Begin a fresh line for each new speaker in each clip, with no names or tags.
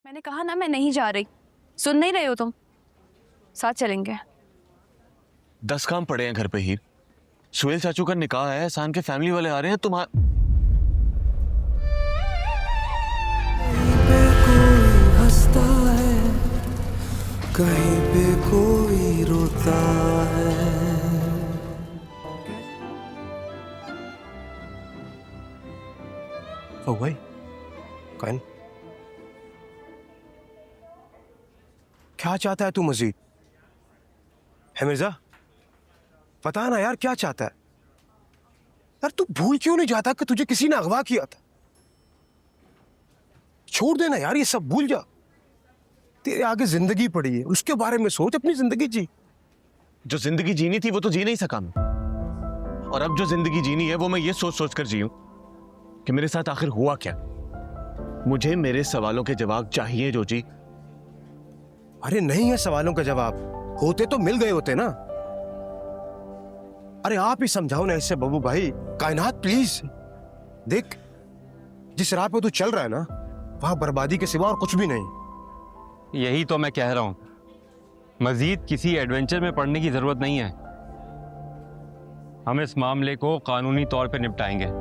मैंने कहा ना मैं नहीं जा रही, सुन नहीं रहे हो तुम? साथ चलेंगे।
10 काम पड़े हैं घर पे ही। सुहेल चाचू का निकाह है, एहसान के फैमिली वाले आ रहे हैं।
हंसता है, कहीं पे कोई रोता है।
ओ भाई कौन? क्या चाहता है तू मजीद? है मिर्जा, पता ना यार क्या चाहता है? यार तू भूल क्यों नहीं जाता कि तुझे किसी ने अगवा किया था? छोड़ देना यार, ये सब भूल जा। तेरे आगे जिंदगी पड़ी है, उसके बारे में सोच, अपनी जिंदगी जी।
जो जिंदगी जीनी थी वो तो जी नहीं सका मैं, और अब जो जिंदगी जीनी है वो मैं ये सोच सोच कर जी हूं कि मेरे साथ आखिर हुआ क्या। मुझे मेरे सवालों के जवाब चाहिए जोजी।
अरे नहीं है सवालों का जवाब, होते तो मिल गए होते ना। अरे आप ही समझाओ ना इससे बब्बू भाई। कायनात प्लीज देख, जिस राह पे तू चल रहा है ना, वहां बर्बादी के सिवा और कुछ भी नहीं।
यही तो मैं कह रहा हूं, मजीद किसी एडवेंचर में पड़ने की जरूरत नहीं है। हम इस मामले को कानूनी तौर पे निपटाएंगे,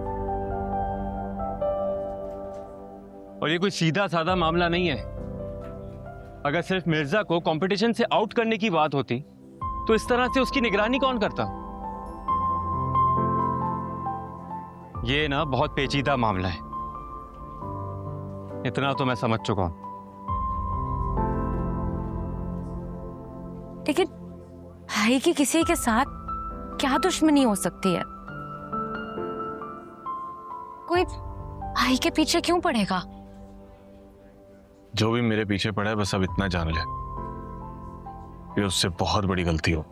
और ये कोई सीधा साधा मामला नहीं है। अगर सिर्फ मिर्जा को कंपटीशन से आउट करने की बात होती तो इस तरह से उसकी निगरानी कौन करता? ये ना बहुत पेचीदा मामला है, इतना तो मैं समझ चुका हूं।
लेकिन भाई की किसी के साथ क्या दुश्मनी हो सकती है? कोई भाई के पीछे क्यों पड़ेगा?
जो भी मेरे पीछे पड़ा है बस अब इतना जान ले, ये उससे बहुत बड़ी गलती हो,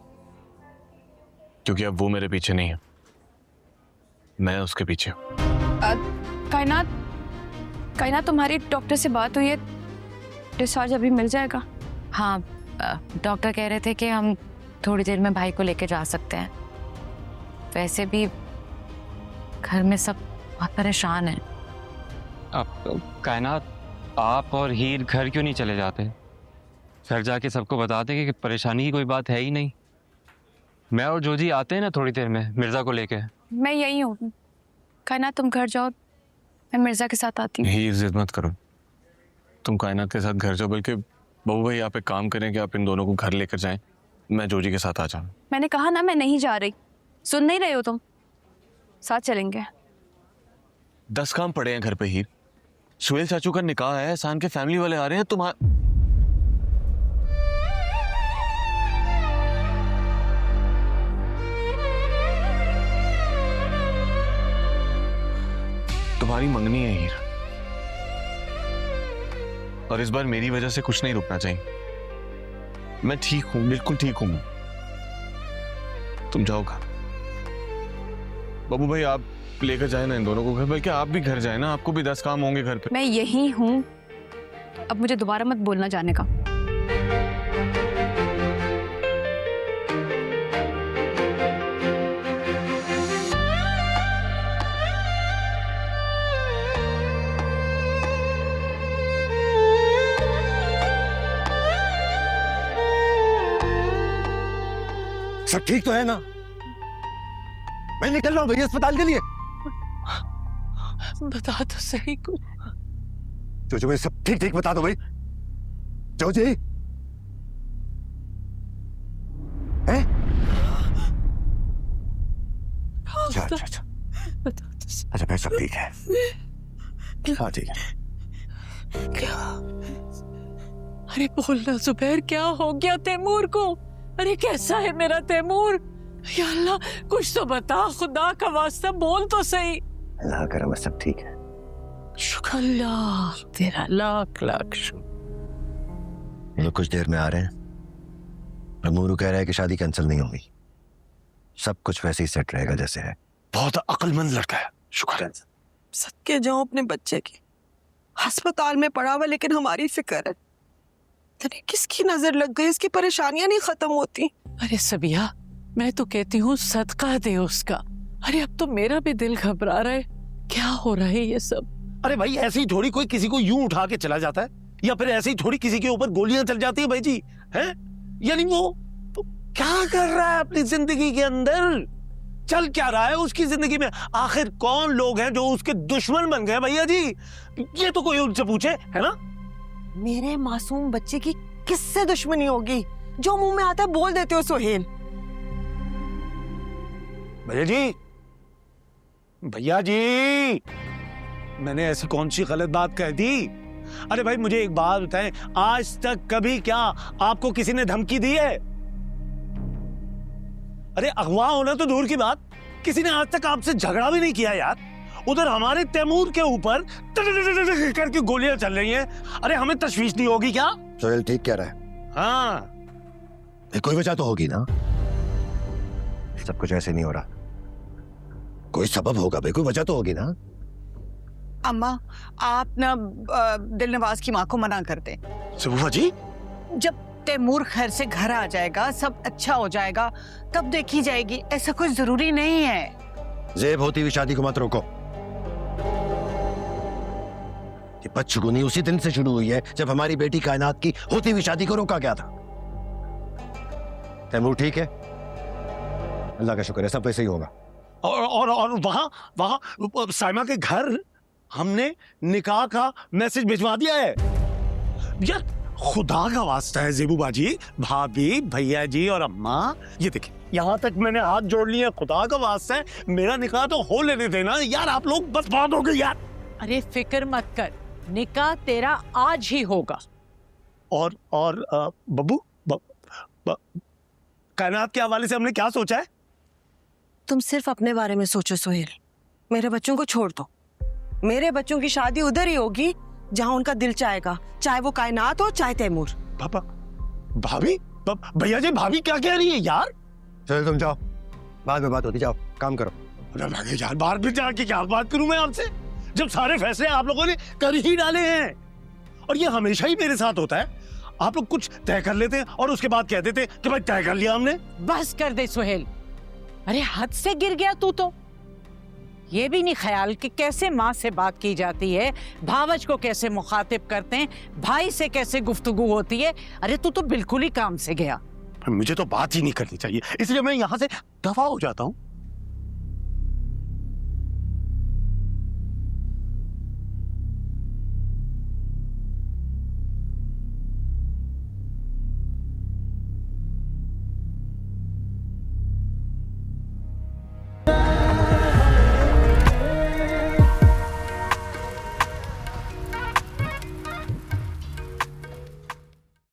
क्योंकि अब वो मेरे पीछे नहीं है, मैं उसके पीछे हूं।
कायनात तुम्हारी डॉक्टर से बात हुई है? डिस्चार्ज अभी मिल जाएगा?
हाँ, डॉक्टर कह रहे थे कि हम थोड़ी देर में भाई को लेके जा सकते हैं। वैसे भी घर में सब बहुत परेशान हैं।
अब कायनात, आप और हीर घर क्यों नहीं चले जाते? घर जाके सबको बता दें कि परेशानी की कोई बात है ही नहीं। मैं और जोजी आते हैं ना थोड़ी देर में मिर्जा को लेके।
मैं यही हूँ। कायनात तुम घर जाओ, मैं मिर्जा के साथ आती हूँ।
ही इज्जत मत करो, तुम कायनात के साथ घर जाओ, बल्कि बबू भाई आप एक काम करें कि आप इन दोनों को घर लेकर जाएं, मैं जोजी के साथ आ जाऊं।
मैंने कहा ना मैं नहीं जा रही, सुन नहीं रहे हो तुम? साथ चलेंगे।
10 काम पड़े हैं घर पे ही। सुहेल चाचू का निकाह है, एहसान के फैमिली वाले आ रहे हैं। तुम्हारी मंगनी है हीर, और इस बार मेरी वजह से कुछ नहीं रुकना चाहिए। मैं ठीक हूं, बिल्कुल ठीक हूं। तुम जाओ घर। बबू भाई आप लेकर जाए ना इन दोनों को घर, बल्कि आप भी घर जाए ना, आपको भी 10 काम होंगे घर पे।
मैं यही हूँ, अब मुझे दोबारा मत बोलना जाने का।
सब ठीक तो है ना? मैं निकल रहा हूँ भैया अस्पताल के लिए।
बता तो सही कुछ।
जो भाई सब ठीक ठीक बता दो भाई। जो जी है? अच्छा
बता तो सही।
अच्छा भाई सब ठीक है। हाँ ठीक है।
क्या? अरे बोलना जुबैर, क्या हो गया तैमूर को? अरे कैसा है मेरा तैमूर? या अल्लाह कुछ तो बता, खुदा का वास्ता बोल तो सही।
अल्लाह करम सब ठीक है।
शुक्र अल्लाह तेरा, लाख लाख शुक्र।
ये लोग कुछ देर में आ रहे हैं। रमूरू कह रहा है कि शादी कैंसिल नहीं होगी, सब कुछ वैसे ही सेट रहेगा जैसे है।
बहुत अक्लमंद लड़का है, शुक्र है।
सदके जाऊं अपने बच्चे की। अस्पताल में पड़ा हुआ, लेकिन हमारी फिक्र है। तने किसकी नजर लग गई, इसकी परेशानियां नहीं खत्म होती। अरे सबिया, मैं तो कहती हूँ सदका दे उसका। अरे अब तो मेरा भी दिल घबरा रहा है। क्या हो रहा है ये सब?
अरे भाई ऐसे ही थोड़ी कोई किसी को यूं उठा के चला जाता है।
या फिर ऐसे ही थोड़ी किसी के ऊपर गोलियां चल जाती है भाई जी, हैं? यानी वो तो क्या कर रहा है अपनी जिंदगी के अंदर, चल क्या रहा है उसकी जिंदगी में, आखिर कौन लोग हैं जो उसके दुश्मन बन गए भैया जी, ये तो कोई उनसे पूछे, है ना?
मेरे मासूम बच्चे की किससे दुश्मनी होगी? जो मुंह में आता है बोल देते हो सोहेल।
भैया जी, भैया जी, मैंने ऐसी कौन सी गलत बात कह दी? अरे भाई मुझे एक बात बताएं, आज तक कभी क्या आपको किसी ने धमकी दी है? अरे अगवा होना तो दूर की बात, किसी ने आज तक आपसे झगड़ा भी नहीं किया यार। उधर हमारे तैमूर के ऊपर करके गोलियां चल रही हैं, अरे हमें तशवीश नहीं होगी क्या?
सोहेल ठीक कह रहा है।
हाँ
कोई वजह तो होगी ना, सब कुछ ऐसे नहीं हो रहा, कोई सबब होगा भाई, कोई वजह तो होगी ना।
अम्मा आप ना दिलनवाज की माँ को मना कर दे।
सुबह जी,
जब तैमूर खैर से घर आ जाएगा, सब अच्छा हो जाएगा, तब देखी जाएगी, ऐसा कुछ जरूरी नहीं है।
ज़ेब होती हुई शादी को मत रोको, ये बदशगुनी उसी दिन से शुरू हुई है जब हमारी बेटी कायनात की होती हुई शादी को रोका गया था। तैमूर ठीक है, अल्लाह का शुक्र है, सब वैसे ही होगा।
और वहां साइमा के घर हमने निकाह का मैसेज भिजवा दिया है यार, खुदा का वास्ता है ज़ेबू बाजी, भाभी, भैया जी और अम्मा, ये देखिए यहाँ तक मैंने हाथ जोड़ लिए, खुदा का वास्ता है मेरा निकाह तो हो लेने देना यार, आप लोग बस बात हो गई यार।
अरे फिक्र मत कर, निकाह तेरा आज ही होगा।
और बब्बू, कायनात के हवाले से हमने क्या सोचा है?
तुम सिर्फ अपने बारे में सोचो सोहेल, मेरे बच्चों को छोड़ दो। मेरे बच्चों की शादी उधर ही होगी जहां उनका दिल चाहेगा, चाहे वो कायनात हो चाहे तैमूर।
पापा, भाभी, भैया जी, भाभी क्या कह रही है यार?
चलो तुम जाओ, बाद में बात होती, जाओ काम करो।
अरे यार, बाहर भी जाके क्या बात करूं मैं आपसे, जब सारे फैसले आप लोगों ने कर ही डाले हैं, और ये हमेशा ही मेरे साथ होता है। आप लोग कुछ तय कर लेते हैं और उसके बाद कह देते हैं कि भाई तय कर लिया हमने।
बस कर दे सोहेल, अरे हद से गिर गया तू तो। ये भी नहीं ख्याल कि कैसे माँ से बात की जाती है, भावज को कैसे मुखातिब करते हैं, भाई से कैसे गुफ्तगू होती है। अरे तू तो बिल्कुल ही काम से गया।
मुझे तो बात ही नहीं करनी चाहिए, इसलिए मैं यहाँ से दफा हो जाता हूँ।